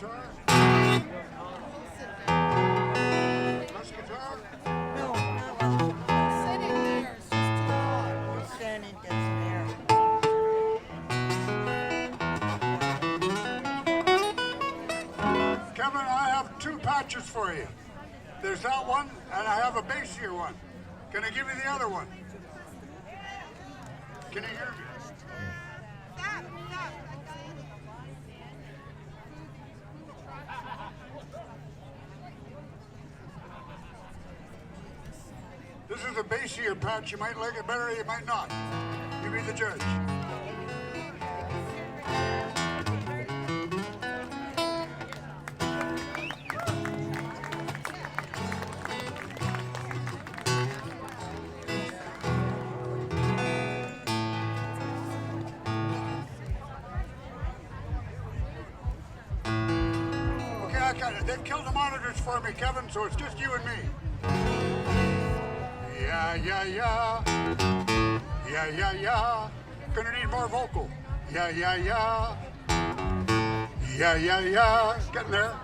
guitar? Less guitar? No, sitting there is just too hot. Standing gets there. Kevin, I have two patches for you. There's that one, and I have a bassier one. Can I give you the other one? Can you hear me? This is a bassier patch. You might like it better, you might not. You be the judge. They've killed the monitors for me, Kevin, so it's just you and me. Yeah, yeah, yeah. Yeah, yeah, yeah. Gonna need more vocal. Yeah, yeah, yeah. Yeah, yeah, yeah. Getting there.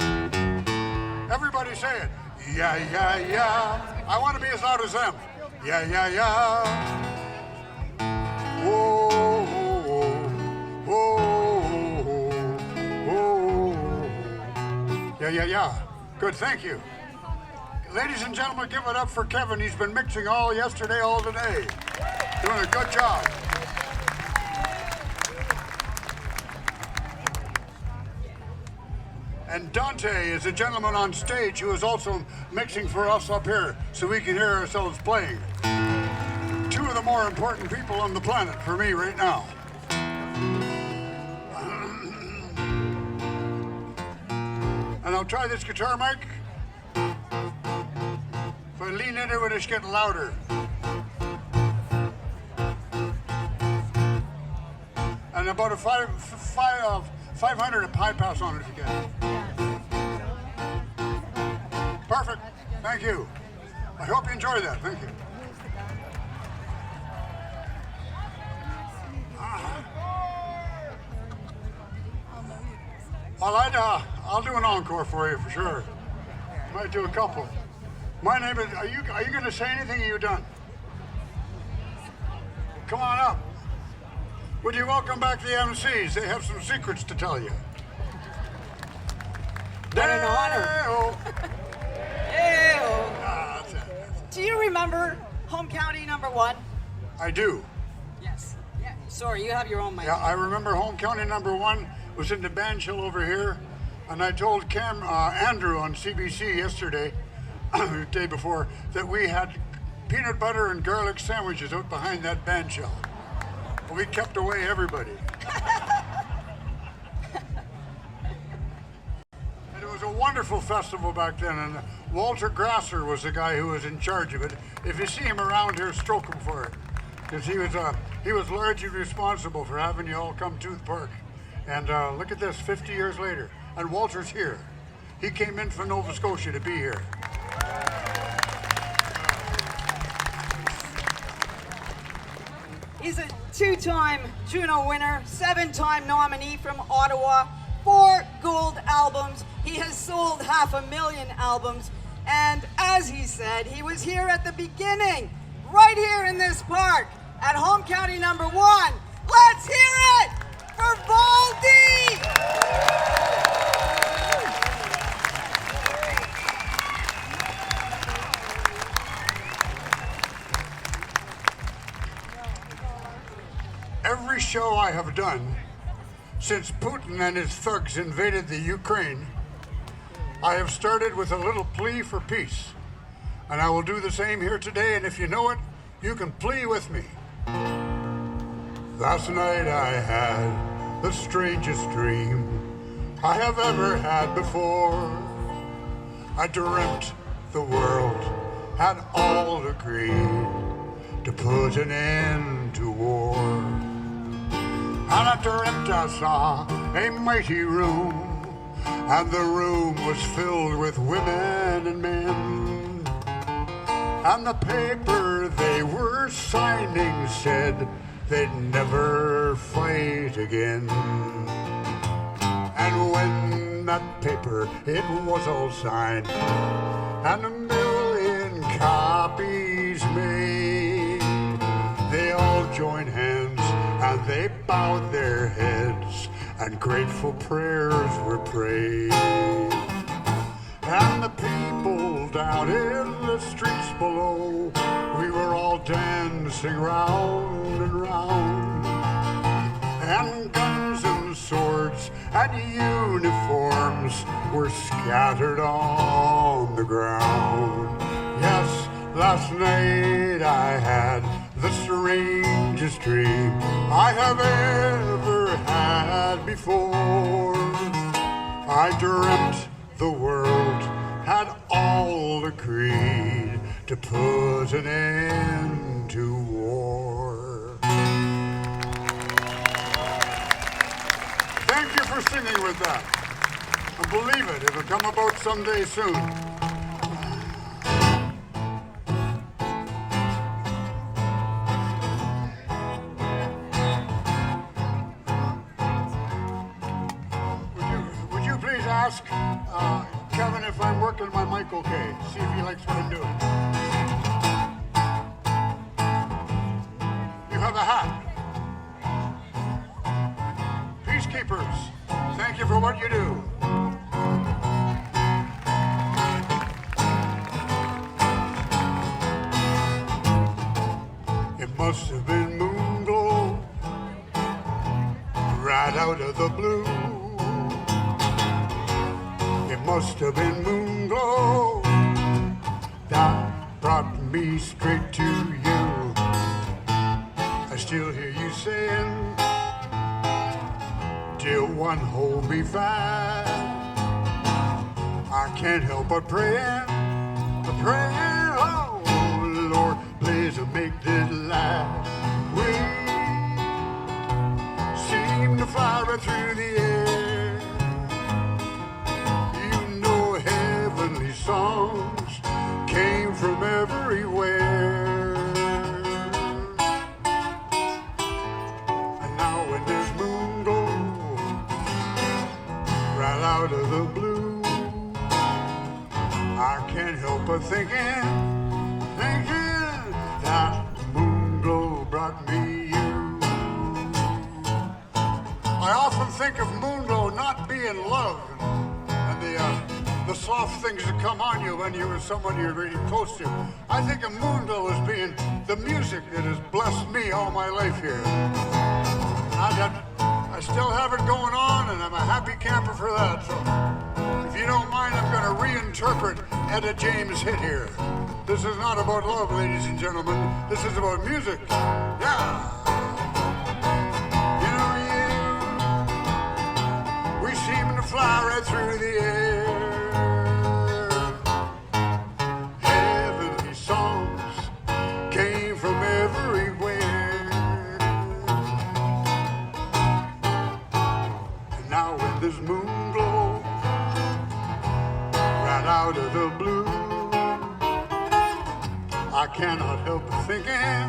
Everybody say it. Yeah, yeah, yeah. I want to be as loud as them. Yeah, yeah, yeah. Whoa, whoa, whoa, whoa. Yeah, yeah, yeah. Good, thank you. Ladies and gentlemen, give it up for Kevin. He's been mixing all yesterday, all today. Doing a good job. And Dante is a gentleman on stage who is also mixing for us up here so we can hear ourselves playing. Two of the more important people on the planet for me right now. And I'll try this guitar mic. If I lean into it, it's getting louder. And about a 500 high pass on it if you can. Perfect. Thank you. I hope you enjoy that. Thank you. Well, I'll do an encore for you for sure. Might do a couple. My name is. Are you going to say anything? Are you done? Come on up. Would you welcome back the MCs? They have some secrets to tell you. What an honor. That's it. Do you remember home county number 1? I do. Yes. Yeah. Sorry, you have your own mic. Yeah, I remember home county number 1 was in the band shell over here, and I told Andrew on CBC yesterday, the day before, that we had peanut butter and garlic sandwiches out behind that band shell. We kept away everybody. And it was a wonderful festival back then, and Walter Grasser was the guy who was in charge of it. If you see him around here, stroke him for it, because he was largely responsible for having you all come to the park. And look at this, 50 years later, and Walter's here. He came in from Nova Scotia to be here. He's a 2-time Juno winner, 7-time nominee from Ottawa, 4 gold albums. He has sold 500,000 albums. And as he said, he was here at the beginning, right here in this park, at home county number 1. Let's hear it for Valdy! Every show I have done since Putin and his thugs invaded the Ukraine, I have started with a little plea for peace. And I will do the same here today, and if you know it, you can plea with me. Last night I had the strangest dream I have ever had before. I dreamt the world had all agreed to put an end to war. And I dreamt I saw a mighty room, and the room was filled with women and men. And the paper they were signing said they'd never fight again. And when that paper, it was all signed, and 1,000,000 copies made. They all joined hands and they bowed their heads, and grateful prayers were prayed. And the people down in the streets below, we were all dancing round and round, and guns and swords and uniforms were scattered on the ground. Yes, last night I had the strangest dream I have ever had before. I dreamt the world had all agreed to put an end to war. Thank you for singing with that. And believe it, it'll come about someday soon. Would you please ask Kevin if I'm working my mic okay? See if he likes what I'm doing. You have a hat. Peacekeepers, thank you for what you do. It must have been moon glow right out of the blue. It must have been moon glow that brought me straight to you. I still hear you saying, "Dear one, hold me fast." I can't help but praying, oh Lord, please make this last. We seem to fly right through the air. You know heavenly songs came from everywhere. And now when there's moon glow right out of the blue, I can't help but thinking that moon glow brought me you. I often think of moon glow not being love and the soft things that come on you when you're with someone you're really close to. I think of moon glow as being the music that has blessed me all my life here. I still have it going on, and I'm a happy camper for that. So if you don't mind, I'm going to reinterpret Etta James' hit here. This is not about love, ladies and gentlemen. This is about music. Yeah. You know, we seem to fly right through the air. Heavenly songs came from everywhere. And now when this moon glow right out of the blue, I cannot help thinking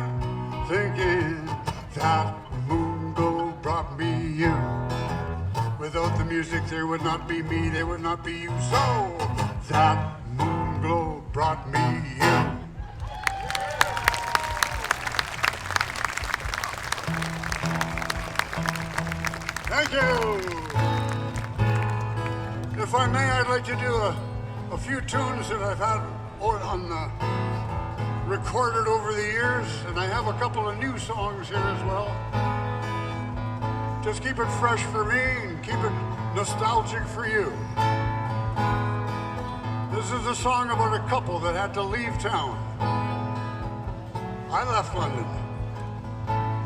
that moon glow brought me you. Without the music, there would not be me, there would not be you. So that moon glow brought me you. Thank you. If I may, I'd like to do a few tunes that I've had recorded over the years, and I have a couple of new songs here as well. Just keep it fresh for me and keep it nostalgic for you. This is a song about a couple that had to leave town. I left London.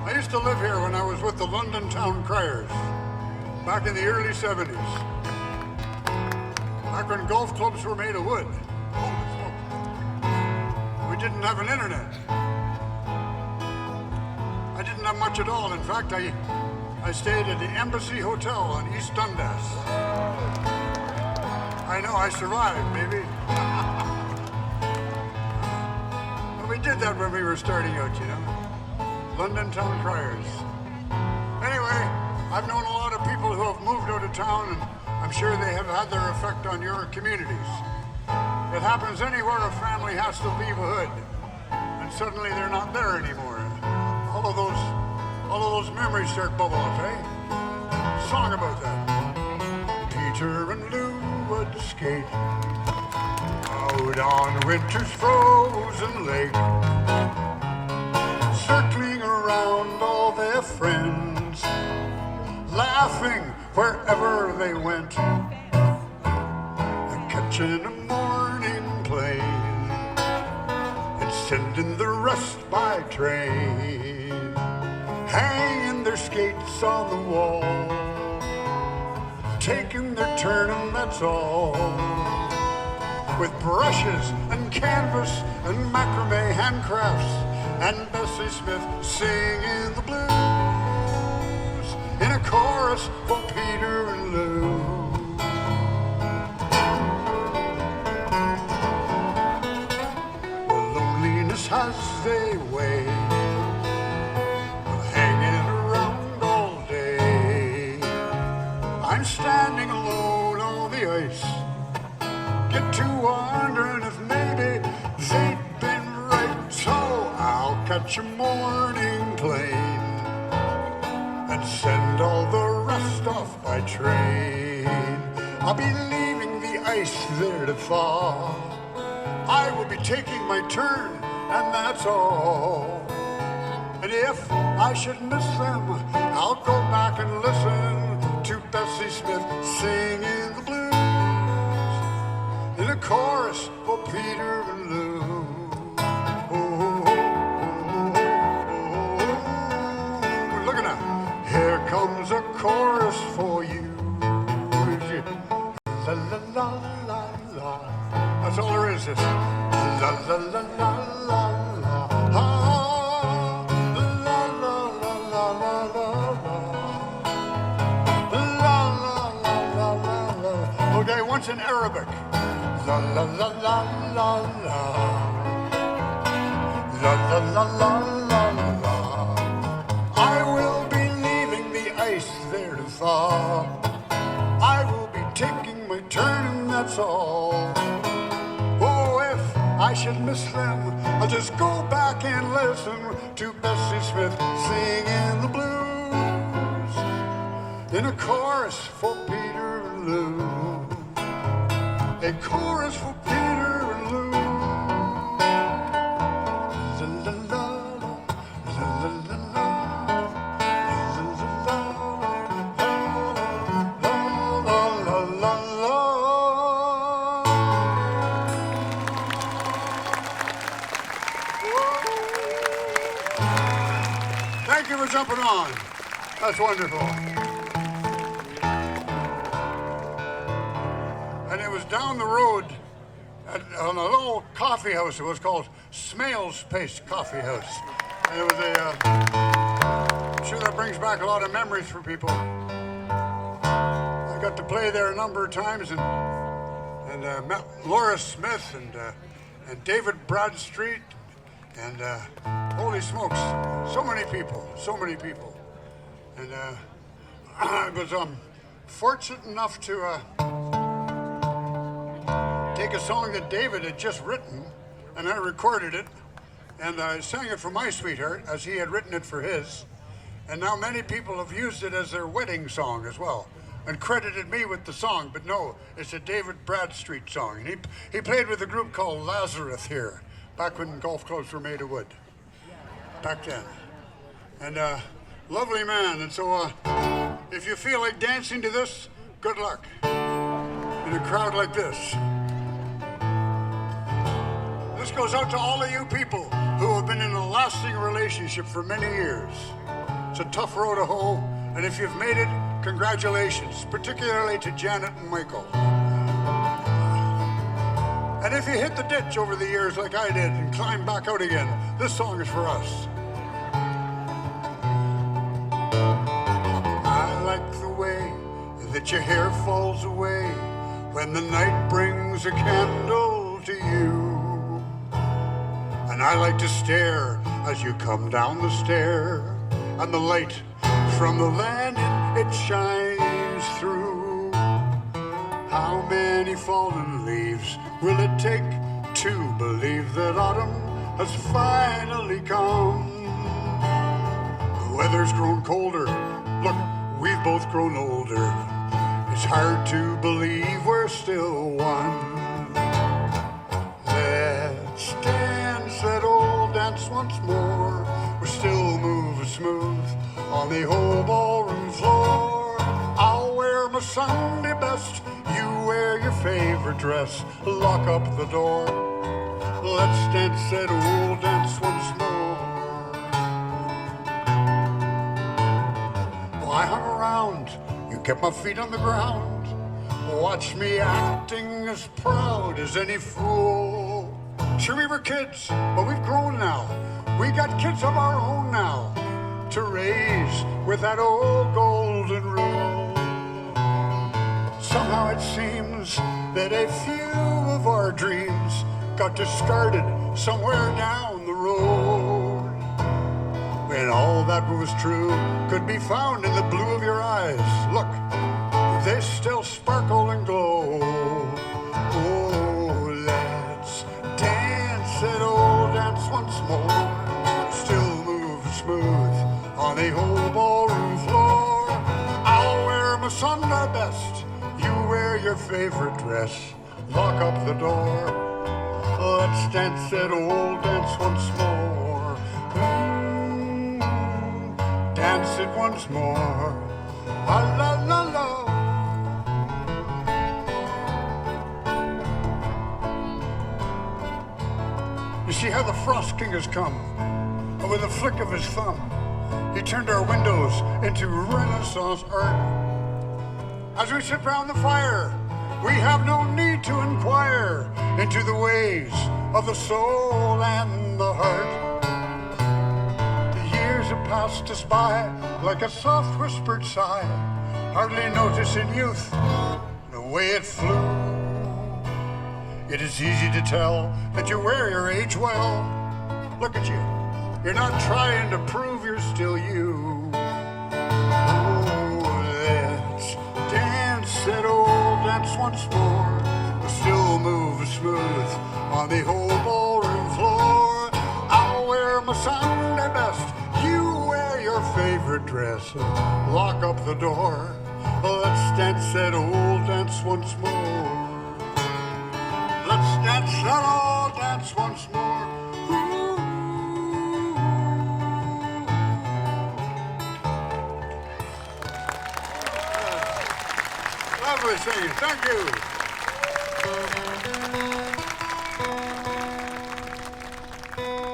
I used to live here when I was with the London Town Criers back in the early 70s. Back when golf clubs were made of wood. We didn't have an internet. I didn't have much at all. In fact, I stayed at the Embassy Hotel on East Dundas. I know, I survived, baby. But we did that when we were starting out, you know. London Town Criers. Anyway, I've known a lot of people who have moved out of town, and I'm sure they have had their effect on your communities. It happens anywhere a family has to leave a hood, and suddenly they're not there anymore. All of those memories start bubbling up, eh? Song about that. Peter and Lou would skate out on winter's frozen lake, circling around all their friends, laughing wherever they went, catching a morning plane and sending the rest by train, hanging their skates on the wall, taking their turn and that's all, with brushes and canvas and macrame handcrafts and Bessie Smith singing the blues in a chorus for Peter and Lou. Well, loneliness has a way of hanging around all day. I'm standing alone on the ice, get to wondering if maybe they'd been right. So I'll catch a morning plane and send all the rest off by train. I'll be leaving the ice there to thaw. I will be taking my turn, and that's all. And if I should miss them, I'll go back and listen to Bessie Smith singing the blues in a chorus for Peter and Lou. Look at that. Here comes a chorus for you. La la la la la. That's all there is. This. La la la la la la. Ah, la la la la la la. La la la la la. Okay, once in Arabic. La la la la la la. La la la la la la. I will be leaving the ice there to thaw. I will be taking my turn and that's all. Oh, if I should miss them, I'll just go back and listen to Bessie Smith singing the blues in a chorus for Peter and Lou. A chorus for Peter and Lou. La la la la, la la la la, la la la la. Thank you for jumping on. That's wonderful. And it was down the road on a little coffee house. It was called Smale's Pace Coffee House. And it was I'm sure that brings back a lot of memories for people. I got to play there a number of times and met Laura Smith and David Bradstreet and holy smokes, so many people. And I was fortunate enough to take a song that David had just written, and I recorded it, and I sang it for my sweetheart, as he had written it for his. And now many people have used it as their wedding song as well, and credited me with the song, but no, it's a David Bradstreet song. And he played with a group called Lazarus here, back when golf clubs were made of wood, back then. And lovely man, and so if you feel like dancing to this, good luck in a crowd like this. This goes out to all of you people who have been in a lasting relationship for many years. It's a tough road to hoe, and if you've made it, congratulations, particularly to Janet and Michael. And if you hit the ditch over the years like I did and climbed back out again, this song is for us. I like the way that your hair falls away when the night brings a candle to you. And I like to stare as you come down the stair, and the light from the landing, it shines through. many fallen leaves will it take to believe that autumn has finally come? The weather's grown colder. Look, we've both grown older. It's hard to believe we're still one. Let's dance that old dance once more. We're still moving smooth on the whole ballroom floor. I'll wear my Sunday best, you wear your favorite dress. Lock up the door. Let's dance that old dance once more. Well, I hung around, you kept my feet on the ground. Watch me acting as proud as any fool. Sure, we were kids, but we've grown now. We got kids of our own now to raise with that old golden rule. Somehow it seems that a few of our dreams got discarded somewhere down the road. When all that was true could be found in the blue of your eyes. Look, they still sparkle and glow. Oh, let's dance that old dance once more. Still move smooth on the whole ballroom floor. I'll wear my Sunday best, you wear your favorite dress. Lock up the door. Let's dance that old dance once more. Dance it once more. La la la la. You see how the Frost King has come, and with a flick of his thumb, he turned our windows into Renaissance art. As we sit round the fire, we have no need to inquire into the ways of the soul and the heart. The years have passed us by like a soft whispered sigh, hardly noticing youth, the way it flew. It is easy to tell that you wear your age well. Look at you. You're not trying to prove you're still you. Oh, let's dance that old dance once more. We'll still move smooth on the whole ballroom floor. I'll wear my Sunday best. You wear your favorite dress. Lock up the door. Let's dance that old dance once more. Let's dance that old dance once more. Ooh. Lovely singing. Thank you.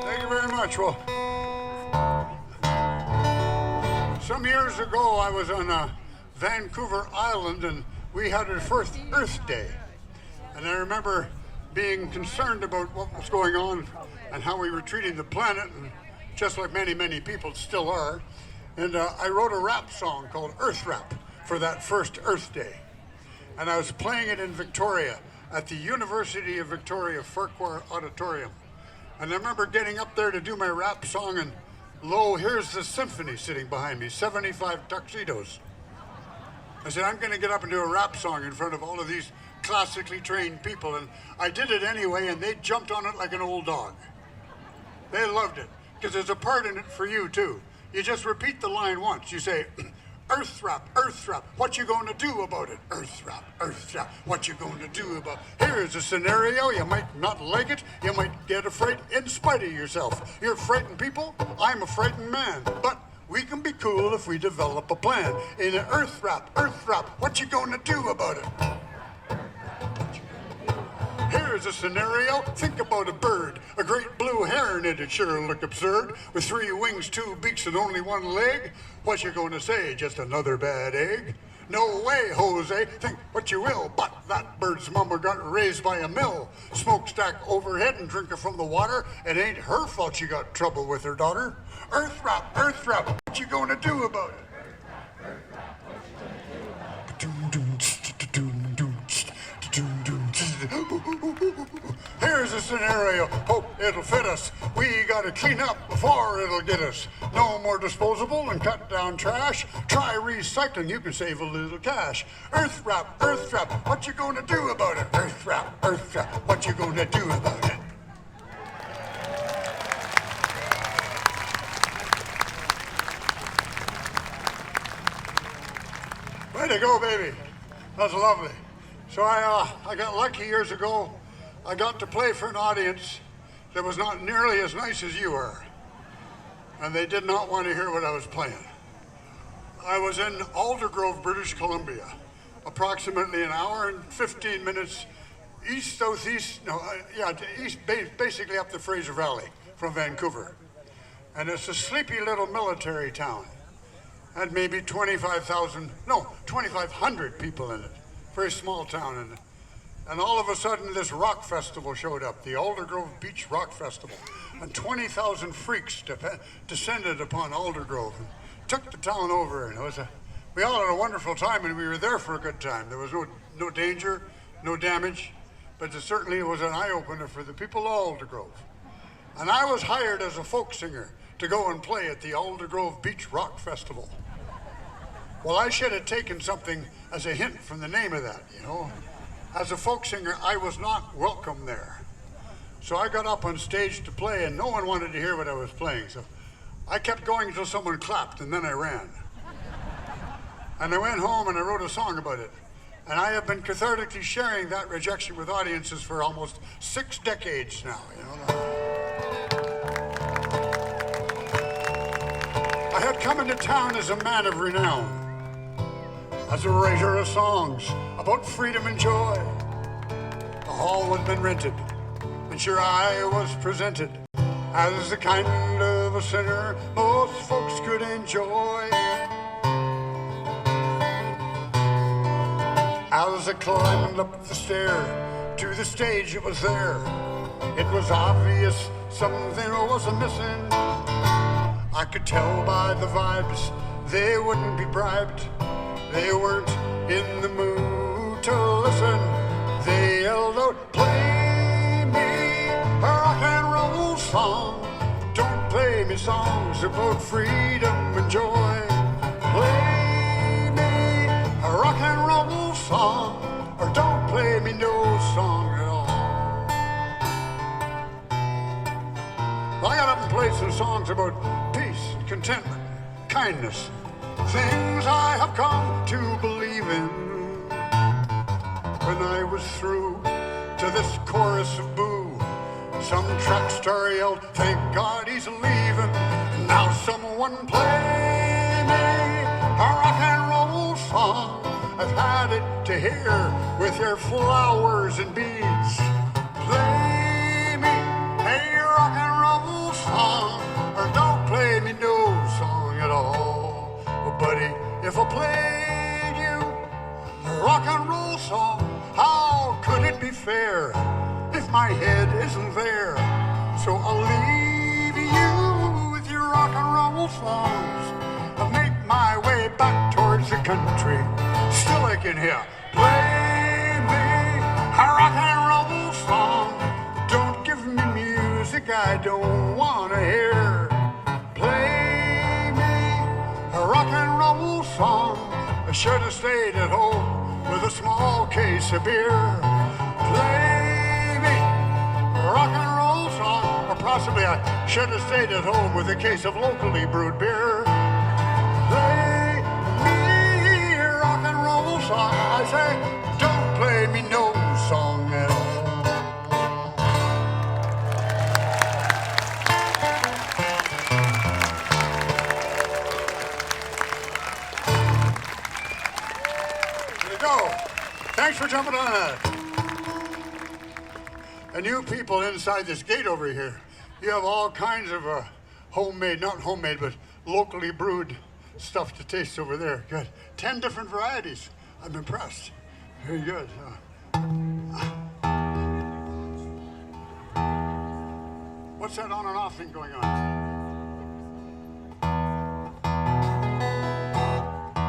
Thank you very much. Well, some years ago I was on Vancouver Island and we had our first Earth Day. And I remember being concerned about what was going on and how we were treating the planet, and just like many, many people still are. And I wrote a rap song called Earth Rap for that first Earth Day. And I was playing it in Victoria at the University of Victoria Farquhar Auditorium. And I remember getting up there to do my rap song, and lo, here's the symphony sitting behind me, 75 tuxedos. I said, I'm going to get up and do a rap song in front of all of these classically trained people, and I did it anyway, and they jumped on it like an old dog. They loved it, because there's a part in it for you, too. You just repeat the line once. You say, Earth Rap, what you gonna do about it? Earth Rap, what you gonna do about it? Here's a scenario, you might not like it, you might get afraid in spite of yourself. You're frightened people, I'm a frightened man, but we can be cool if we develop a plan. In an Earth Rap, what you gonna do about it? Here's a scenario, think about a bird, a great blue heron, it'd sure look absurd, with 3 wings, 2 beaks, and only 1 leg. What you gonna say, just another bad egg? No way, Jose, think what you will, but that bird's mama got raised by a mill. Smokestack overhead and drinking from the water, it ain't her fault she got trouble with her daughter. Earth Rap, what you gonna do about it? Here's a scenario, hope it'll fit us. We gotta clean up before it'll get us. No more disposable and cut down trash. Try recycling, you can save a little cash. Earth wrap, what you gonna do about it? Earth wrap, what you gonna do about it? Way to go, baby. That's lovely. So I got lucky years ago. I got to play for an audience that was not nearly as nice as you are. And they did not want to hear what I was playing. I was in Aldergrove, British Columbia, approximately an hour and 15 minutes east, basically up the Fraser Valley from Vancouver. And it's a sleepy little military town. Had maybe 2,500 people in it. Very small town. And all of a sudden this rock festival showed up, the Aldergrove Beach Rock Festival. And 20,000 freaks descended upon Aldergrove and took the town over. And we all had a wonderful time, and we were there for a good time. There was no danger, no damage, but it certainly was an eye-opener for the people of Aldergrove. And I was hired as a folk singer to go and play at the Aldergrove Beach Rock Festival. Well, I should have taken something as a hint from the name of that, you know. As a folk singer, I was not welcome there. So I got up on stage to play, and no one wanted to hear what I was playing. So I kept going until someone clapped, and then I ran. And I went home and I wrote a song about it. And I have been cathartically sharing that rejection with audiences for almost 6 decades now, you know. I had come into town as a man of renown, as a writer of songs about freedom and joy. The hall had been rented, and sure I was presented as the kind of a sinner most folks could enjoy. As I climbed up the stair to the stage, it was there. It was obvious something was missing. I could tell by the vibes they wouldn't be bribed. They weren't in the mood to listen. They yelled out, "Play me a rock and roll song. Don't play me songs about freedom and joy. Play me a rock and roll song, or don't play me no song at all." I got up and played some songs about peace, contentment, kindness, things I have come to believe in. When I was through to this chorus of boo, some track star yelled, "Thank God he's leaving." Now someone play me a rock and roll song. I've had it to hear with your flowers and beads. Play me a rock and roll song, or don't play me no song at all. Oh, buddy, if I played you a rock and roll song, how could it be fair if my head isn't there? So I'll leave you with your rock and roll songs. I'll make my way back towards the country. Still I can hear, play me a rock and roll song. Don't give me music I don't want to hear. Play me a rock and roll song. I should have stayed at home with a small case of beer. Play me a rock and roll song, or possibly I should have stayed at home with a case of locally brewed beer. Play me a rock and roll song. I say, don't play me no song at all. There you go. Thanks for jumping on that. And you people inside this gate over here, you have all kinds of homemade, not homemade, but locally brewed stuff to taste over there. Good. 10 different varieties. I'm impressed. Very good. What's that on and off thing going on?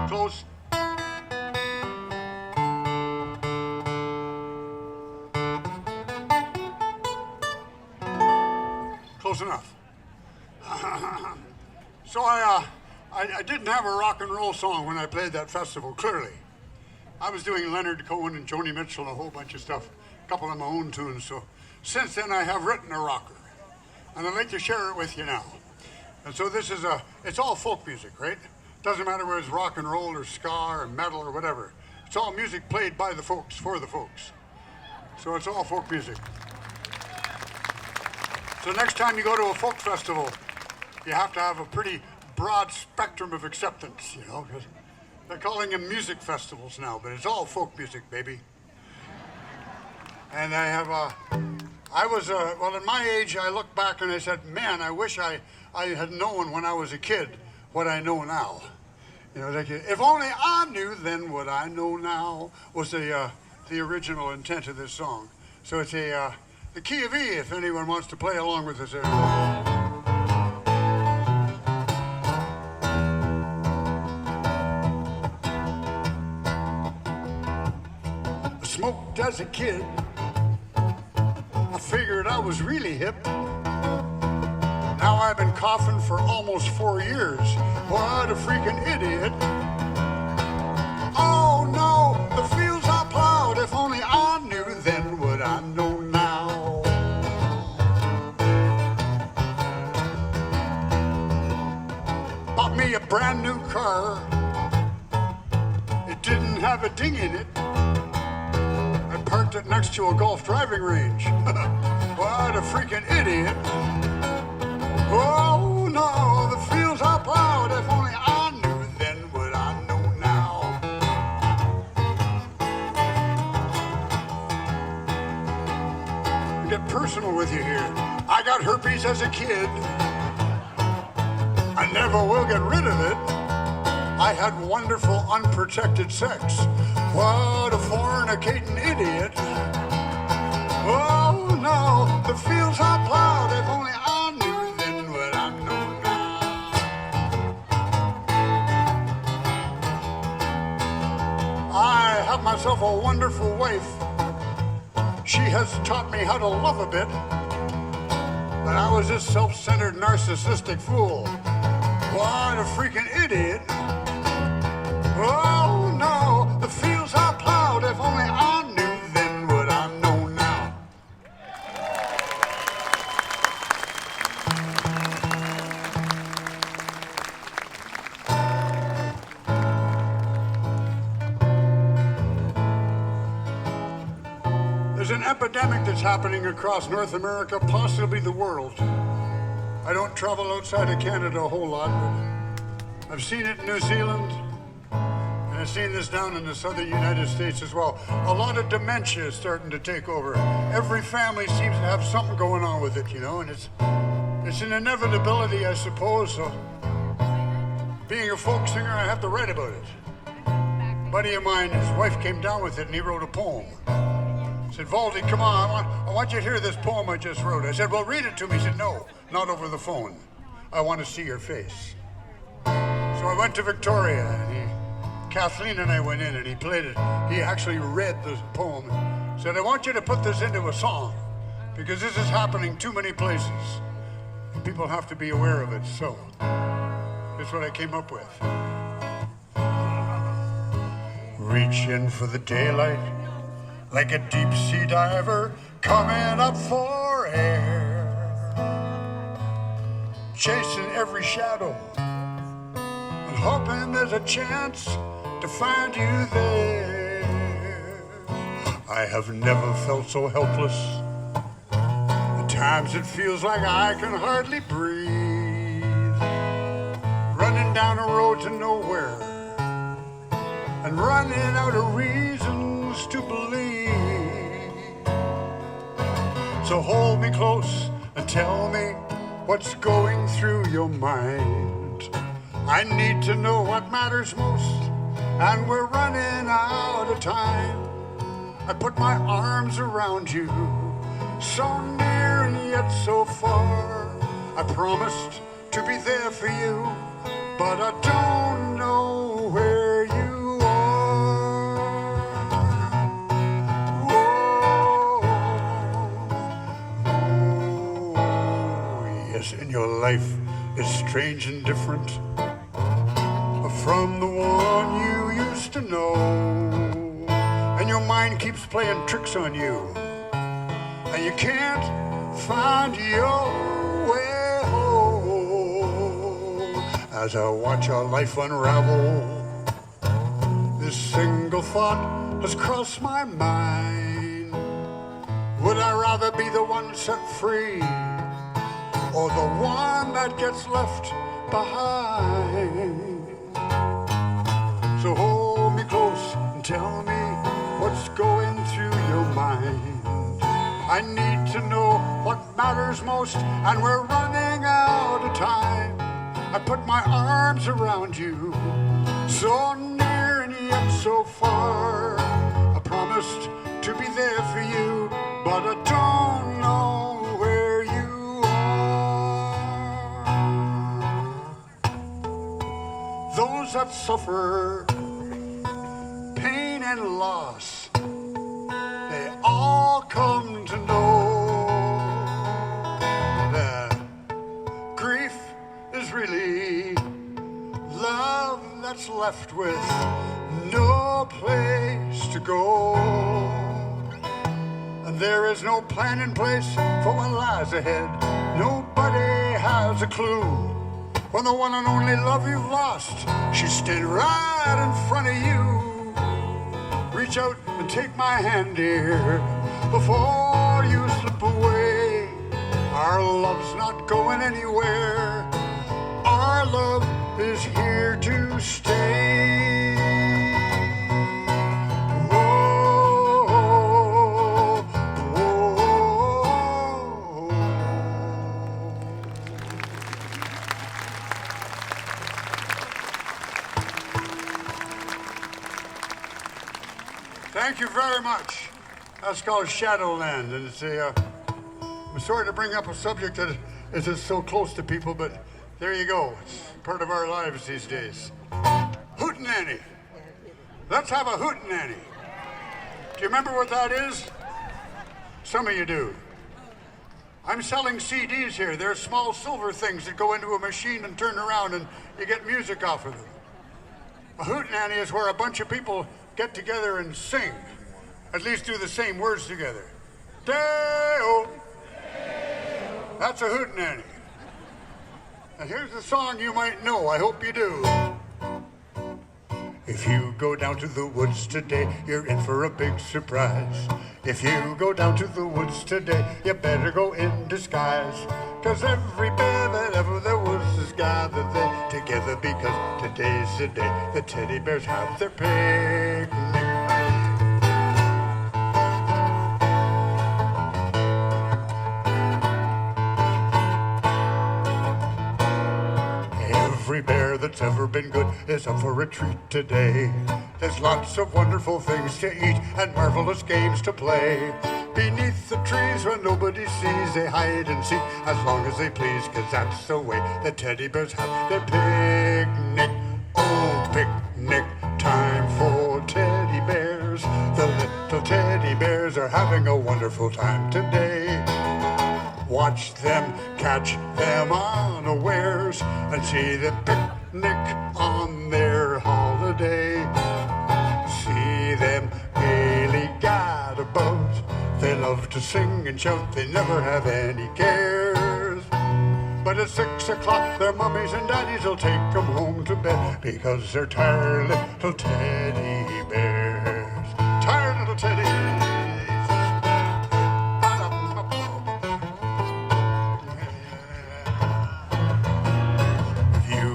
Close. close enough. So I didn't have a rock and roll song when I played that festival, clearly. I was doing Leonard Cohen and Joni Mitchell and a whole bunch of stuff, a couple of my own tunes. So since then I have written a rocker, and I'd like to share it with you now. And so this is it's all folk music, right? Doesn't matter whether it's rock and roll or ska or metal or whatever. It's all music played by the folks, for the folks. So it's all folk music. So next time you go to a folk festival, you have to have a pretty broad spectrum of acceptance, you know, because they're calling them music festivals now, but it's all folk music, baby. And I have, well, at my age, I look back and I said, man, I wish I had known when I was a kid what I know now. You know, like, if only I knew then what I know now, was the original intent of this song. So it's the key of E, if anyone wants to play along with us. I smoked as a kid. I figured I was really hip. Now I've been coughing for almost 4 years. What a freaking idiot. Oh no, the fields are plowed. If only I knew then what I know now. Bought me a brand new car. It didn't have a ding in it. I parked it next to a golf driving range. What a freaking idiot. Oh no, the fields are plowed. If only I knew then what I know now. Get personal with you here. I got herpes as a kid. I never will get rid of it. I had wonderful unprotected sex. What a fornicating idiot. Oh no, the fields are plowed. If only I knew then what I know now. I have myself a wonderful wife. She has taught me how to love a bit. But I was this self-centered, narcissistic fool. What a freaking idiot. Oh no, the fields are plowed. If only I knew then what I know now. There's an epidemic that's happening across North America, possibly the world. I don't travel outside of Canada a whole lot, but I've seen it in New Zealand, and I've seen this down in the southern United States as well. A lot of dementia is starting to take over. Every family seems to have something going on with it, you know, and it's an inevitability, I suppose. So, being a folk singer, I have to write about it. A buddy of mine, his wife came down with it, and he wrote a poem. He said, Valdy, come on, I want you to hear this poem I just wrote. I said, well, read it to me. He said, no, not over the phone. I want to see your face. So I went to Victoria, and Kathleen and I went in, and he played it. He actually read the poem. He said, I want you to put this into a song, because this is happening too many places. And people have to be aware of it. So that's what I came up with. Reach in for the daylight, like a deep-sea diver coming up for air, chasing every shadow and hoping there's a chance to find you there. I have never felt so helpless. At times it feels like I can hardly breathe, running down a road to nowhere and running out of reasons to believe. So hold me close and tell me what's going through your mind. I need to know what matters most, and we're running out of time. I put my arms around you, so near and yet so far. I promised to be there for you, but I don't know where you are. Whoa, oh, happiness in your life is strange and different from the one you used to know. And your mind keeps playing tricks on you, and you can't find your way home. As I watch our life unravel, this single thought has crossed my mind. Would I rather be the one set free, or the one that gets left behind? So hold me close and tell me what's going through your mind. I need to know what matters most, and we're running out of time. I put my arms around you, so near and yet so far. I promised to be there for you, but I don't know where you are. Those that suffer pain and loss, they all come to know that grief is really love that's left with no place to go. And there is no plan in place for what lies ahead. Nobody has a clue. When the one and only love you've lost, she's standing right in front of you. Reach out and take my hand, dear, before you slip away. Our love's not going anywhere. Our love is here to stay. Whoa, whoa. Thank you very much. That's called Shadowland, and it's I'm sorry to bring up a subject that isn't so close to people, but there you go. It's part of our lives these days. Hootenanny. Let's have a hootenanny. Do you remember what that is? Some of you do. I'm selling CDs here. They're small silver things that go into a machine and turn around, and you get music off of them. A hootenanny is where a bunch of people get together and sing. At least do the same words together. Day-o. That's a hootenanny. And here's a song you might know. I hope you do. If you go down to the woods today, you're in for a big surprise. If you go down to the woods today, you better go in disguise. 'Cause every bear that ever there was is gathered there together, because today's the day the teddy bears have their picnic. Every bear that's ever been good is up for a treat today. There's lots of wonderful things to eat and marvelous games to play. Beneath the trees where nobody sees, they hide and seek as long as they please, 'cause that's the way the teddy bears have their picnic. Oh, picnic time for teddy bears. The little teddy bears are having a wonderful time today. Watch them, catch them unawares, and see them picnic on their holiday. See them gaily gad about. They love to sing and shout, they never have any cares. But at 6 o'clock, their mummies and daddies will take them home to bed, because they're tired little teddy bears. Tired little teddies.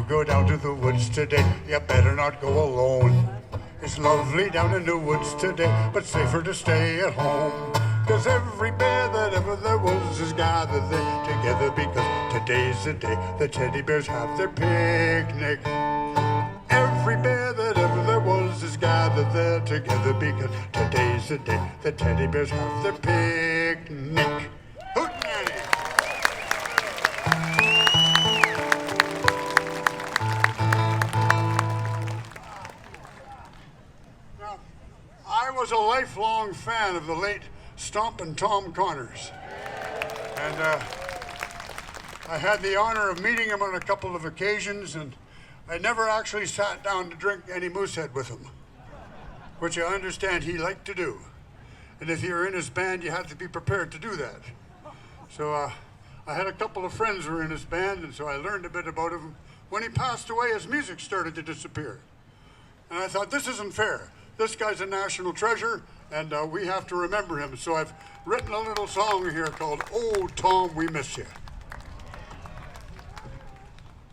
Go down to the woods today, you better not go alone. It's lovely down in the woods today, but safer to stay at home. 'Cause every bear that ever there was is gathered there together, because today's the day the teddy bears have their picnic. Every bear that ever there was is gathered there together, because today's the day the teddy bears have their picnic. Hootenanny! I was a lifelong fan of the late Stompin' Tom Connors. And I had the honor of meeting him on a couple of occasions, and I never actually sat down to drink any Moosehead with him, which I understand he liked to do. And if you're in his band, you have to be prepared to do that. So I had a couple of friends who were in his band, and so I learned a bit about him. When he passed away, his music started to disappear. And I thought, this isn't fair. This guy's a national treasure, and we have to remember him. So I've written a little song here called "Oh, Tom, We Miss You."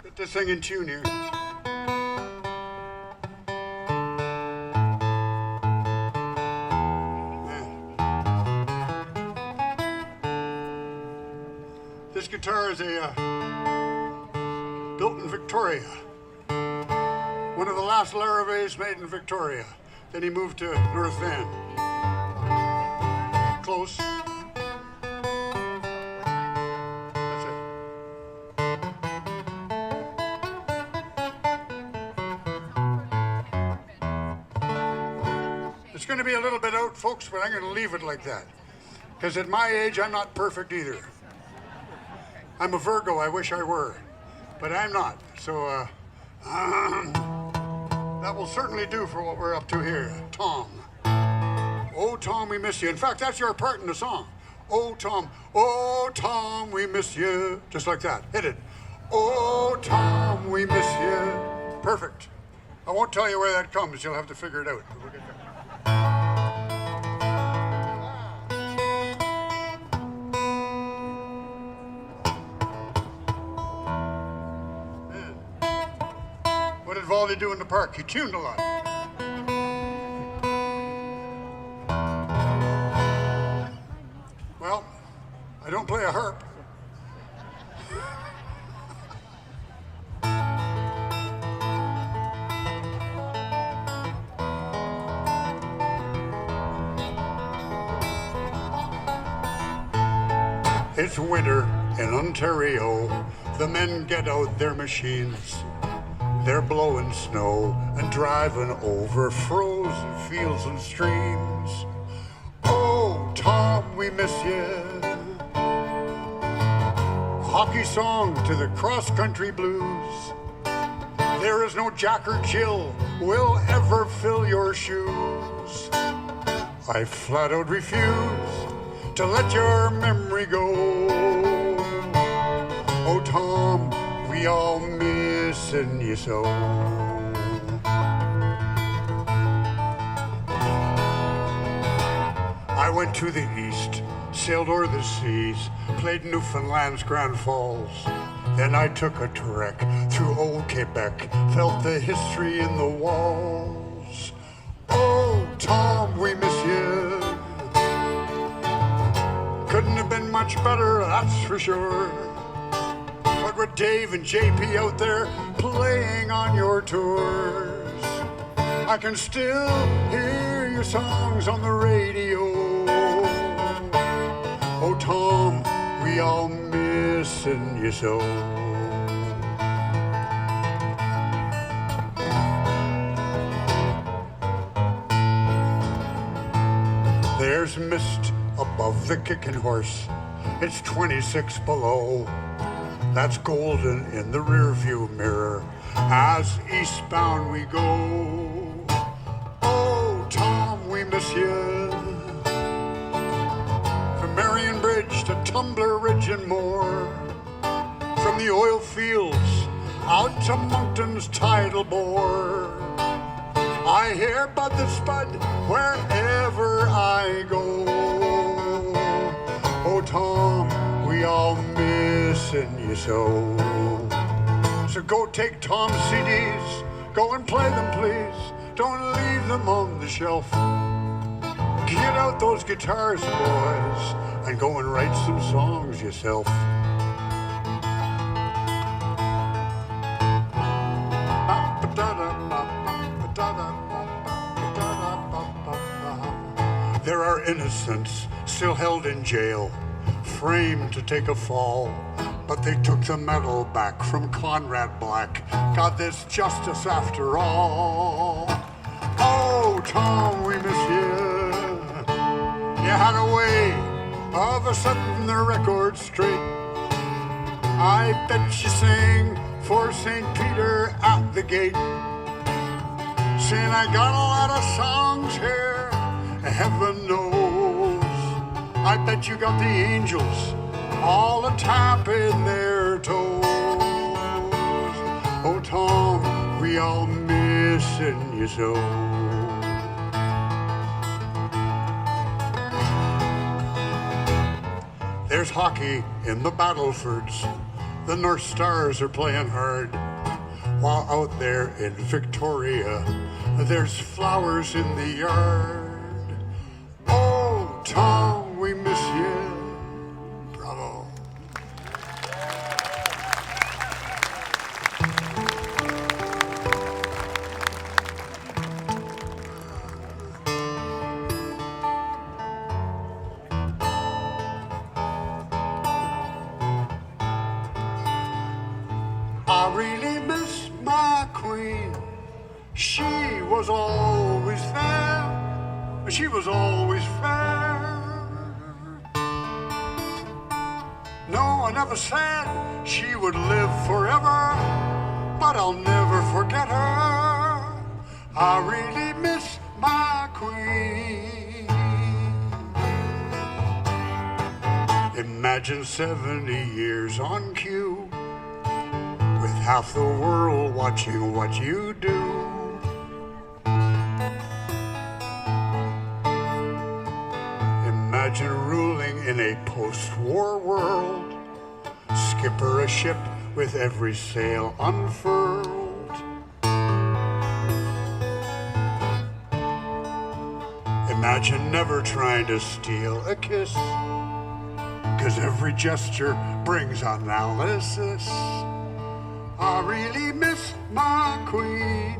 Get this thing in tune here. This guitar is built in Victoria. One of the last Larave's made in Victoria. Then he moved to North Van. Close. That's it. It's going to be a little bit out, folks, but I'm going to leave it like that. Because at my age, I'm not perfect either. I'm a Virgo, I wish I were, but I'm not. So that will certainly do for what we're up to here. Tom. Oh, Tom, we miss you. In fact, that's your part in the song. Oh, Tom, we miss you. Just like that. Hit it. Oh, Tom, we miss you. Perfect. I won't tell you where that comes. You'll have to figure it out. We'll get there. What did Valdy do in the park? He tuned a lot. Well, I don't play a harp. It's winter in Ontario. The men get out their machines. They're blowing snow and driving over frozen fields and streams. Oh, Tom, we miss you. Hockey song to the cross-country blues. There is no Jack or Jill will ever fill your shoes. I flat out refuse to let your memory go. Oh, Tom, we all missing you so. I went to the east, sailed o'er the seas, played Newfoundland's Grand Falls. Then I took a trek through old Quebec, felt the history in the walls. Oh, Tom, we miss you. Couldn't have been much better, that's for sure. But with Dave and JP out there playing on your tours, I can still hear your songs on the radio. Oh, Tom, we all missing you so. There's mist above the kicking horse. It's 26 below. That's golden in the rearview mirror as eastbound we go. Oh, Tom, we miss you. From Marion Bridge to Tumbler Ridge and more. From the oil fields out to Moncton's tidal bore. I hear Bud the Spud wherever I go. Oh, Tom, we all missing you so. So go take Tom's CDs, go and play them, please. Don't leave them on the shelf. Get out those guitars, boys, and go and write some songs yourself. There are innocents still held in jail, framed to take a fall, but they took the medal back from Conrad Black. Got this justice after all. Oh, Tom, we miss you. You had a way of setting the record straight. I bet you sang for St. Peter at the gate. Saying I got a lot of songs here, heaven knows. I bet you got the angels all a-tapping their toes. Oh, Tom, we all missing you so. There's hockey in the Battlefords. The North Stars are playing hard. While out there in Victoria, there's flowers in the yard. Oh, Tom, we miss you. Bravo. I really miss my queen. She was always there. She was always fair. No, I never said she would live forever, but I'll never forget her. I really miss my queen. Imagine 70 years on cue, with half the world watching what you do. Imagine ruling in a post-war world, skipper a ship with every sail unfurled. Imagine never trying to steal a kiss, 'cause every gesture brings analysis. I really miss my queen.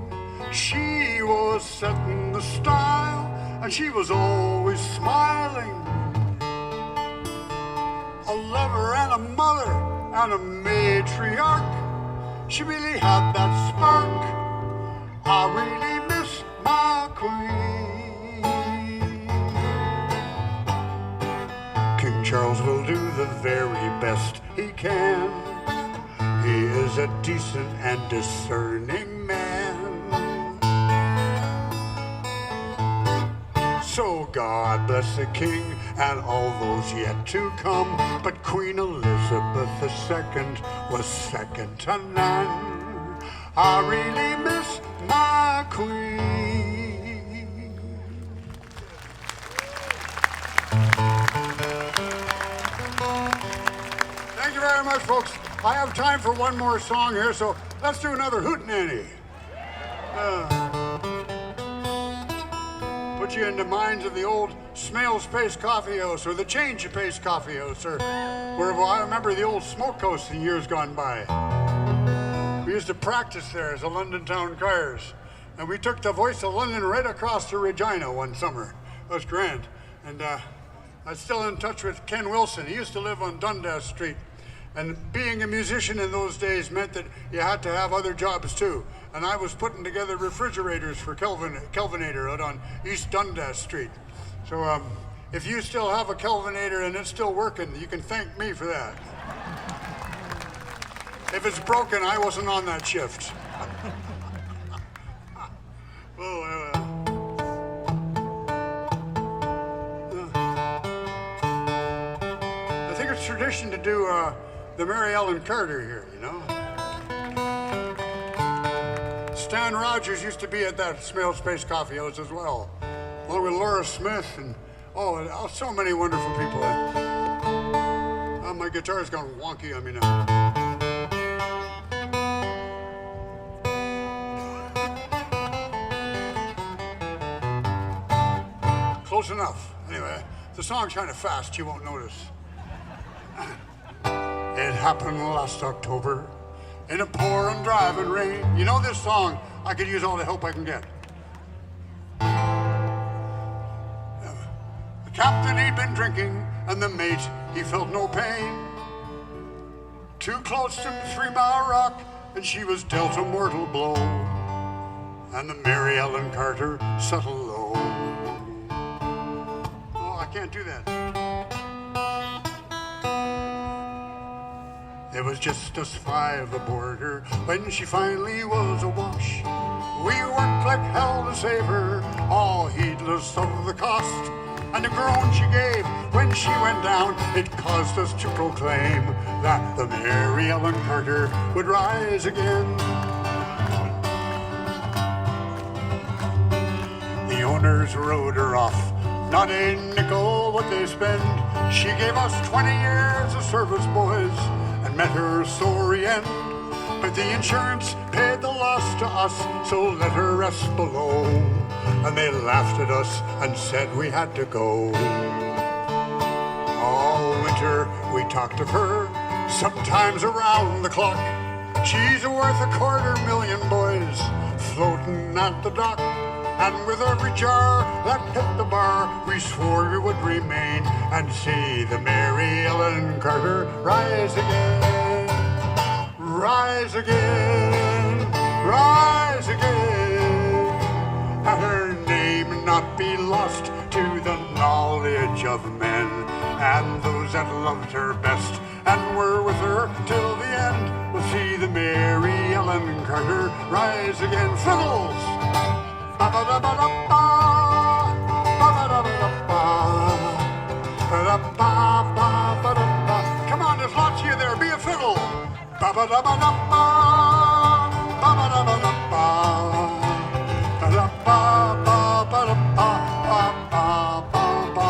She was setting the style, and she was always smiling. A lover and a mother and a matriarch. She really had that spark. I really miss my queen. King Charles will do the very best he can. He is a decent and discerning man. So God bless the king and all those yet to come. But Queen Elizabeth II was second to none. I really miss my queen. Thank you very much, folks. I have time for one more song here, so let's do another hootenanny. Put you in the minds of the old Smales Pace Coffee House or the Change of Pace Coffee House, or well, I remember the old Smokehouse in years gone by. We used to practice there as the London Town Criers, and we took the Voice of London right across to Regina one summer. It was grand, and I'm still in touch with Ken Wilson. He used to live on Dundas Street. And being a musician in those days meant that you had to have other jobs too. And I was putting together refrigerators for Kelvinator out on East Dundas Street. So if you still have a Kelvinator and it's still working, you can thank me for that. If it's broken, I wasn't on that shift. I think it's tradition to do the Mary Ellen Carter here, you know. Stan Rogers used to be at that Smale Space Coffee House as well, along with Laura Smith and so many wonderful people. My guitar's gone wonky on me now. Close enough. Anyway, the song's kind of fast, you won't notice. It happened last October in a pouring driving rain. You know this song, I could use all the help I can get. The captain, he'd been drinking, and the mate, he felt no pain. Too close to 3 Mile Rock, and she was dealt a mortal blow. And the Mary Ellen Carter settled low. Oh, I can't do that. There was just us 5 aboard her when she finally was awash. We worked like hell to save her, all heedless of the cost. And the groan she gave when she went down, it caused us to proclaim that the Mary Ellen Carter would rise again. The owners rode her off, not a nickel would they spend. She gave us 20 years of service, boys, and met her sorry end. But the insurance paid the loss to us, so let her rest below. And they laughed at us and said we had to go. All winter we talked of her, sometimes around the clock. She's worth $250,000, boys, floating at the dock. And with every jar that hit the bar, we swore we would remain and see the Mary Ellen Carter rise again. Rise again, rise again. And her name not be lost to the knowledge of men. And those that loved her best and were with her till the end will see the Mary Ellen Carter rise again. Fiddles! Ba-ba-da-ba-da-ba, ba-ba-da-ba-da-ba, ba-da-ba-ba-ba-da-ba. Come on, there's lots of you there. Be a fiddle. Ba-ba-da-ba-da-ba, ba-ba-da-ba-da-ba, ba-da-ba-ba-ba-da-ba-ba-ba-ba.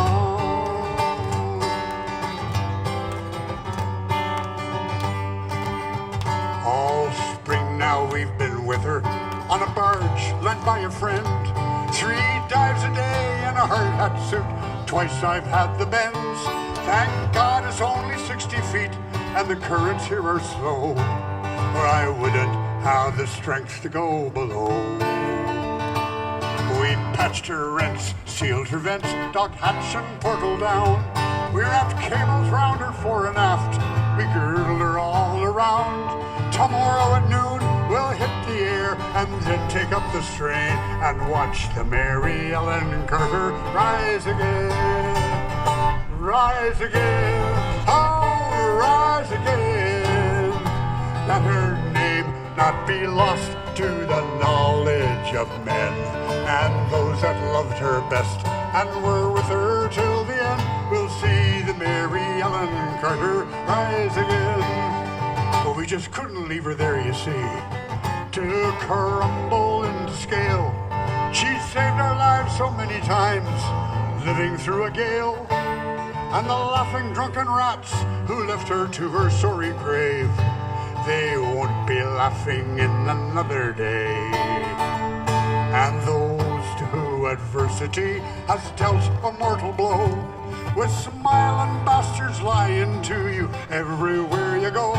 All spring now we've been with her on a barge lent by a friend. 3 dives a day in a hard hat suit. Twice I've had the bends. Thank God it's only 60 feet and the currents here are slow, or I wouldn't have the strength to go below. We patched her rents, sealed her vents, docked hatch and portal down. We wrapped cables round her fore and aft. We girdled her all around. Tomorrow at noon we'll hit the air and then take up the strain and watch the Mary Ellen Carter rise again. Rise again, oh, rise again. Let her name not be lost to the knowledge of men. And those that loved her best and were with her till the end will see the Mary Ellen Carter rise again. But we just couldn't leave her there, you see, to crumble into scale. She saved our lives so many times, living through a gale. And the laughing drunken rats who left her to her sorry grave, they won't be laughing in another day. And those to who adversity has dealt a mortal blow, with smiling bastards lying to you everywhere you go,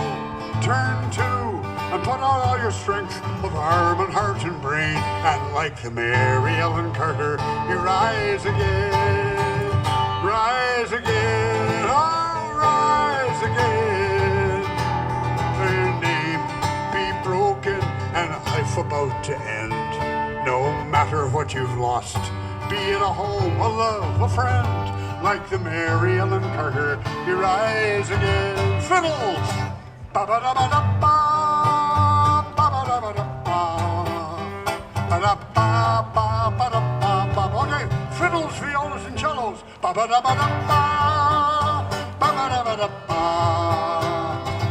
turn to and put out all your strength of arm and heart and brain, and like the Mary Ellen Carter, you rise again. Rise again, oh, rise again. Her name be broken and life about to end. No matter what you've lost, be it a home, a love, a friend, like the Mary Ellen Carter, you rise again. Fiddles! Ba-ba-da-ba-da-ba, ba-ba-da-ba-da-ba, ba-da-ba-ba-ba-da-ba-ba. Okay, fiddles, violas, and cellos. Ba-ba-da-ba-da-ba, ba-ba-da-ba-da-ba,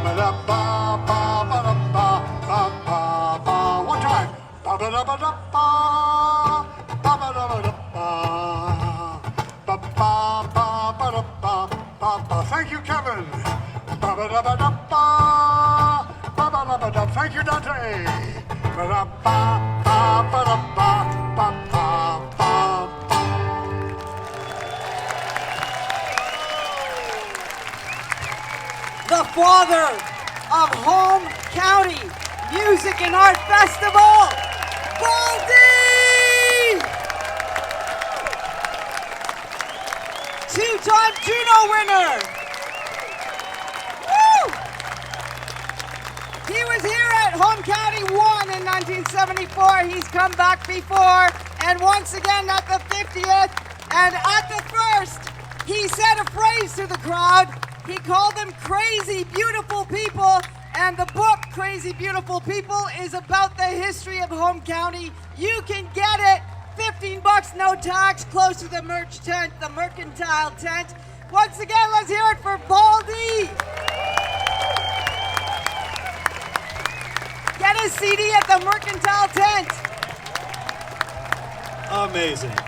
ba-da-ba-ba-ba-da-ba-ba-ba-ba. One time. Ba-ba-da-ba-da-ba, ba-ba-da-ba-da-ba, ba-ba-ba-ba-da-ba-ba-ba. Thank you, Kevin. Ba-ba-da-ba-da-ba, ba-ba-da-ba-da. Thank you, Dante. Ba-da-ba-ba-ba-da-ba-ba-ba. The father of home county music and art festival, Valdy! 2-time Juno winner. Woo! He was here at Home County 1 in 1974. He's come back before, and once again at the 50th. And at the first, he said a phrase to the crowd He called them crazy, beautiful people. And the book, Crazy Beautiful People, is about the history of home county. You can get it. $15, no tax, close to the merch tent, the mercantile tent. Once again, let's hear it for Valdy. Get a CD at the mercantile tent. Amazing.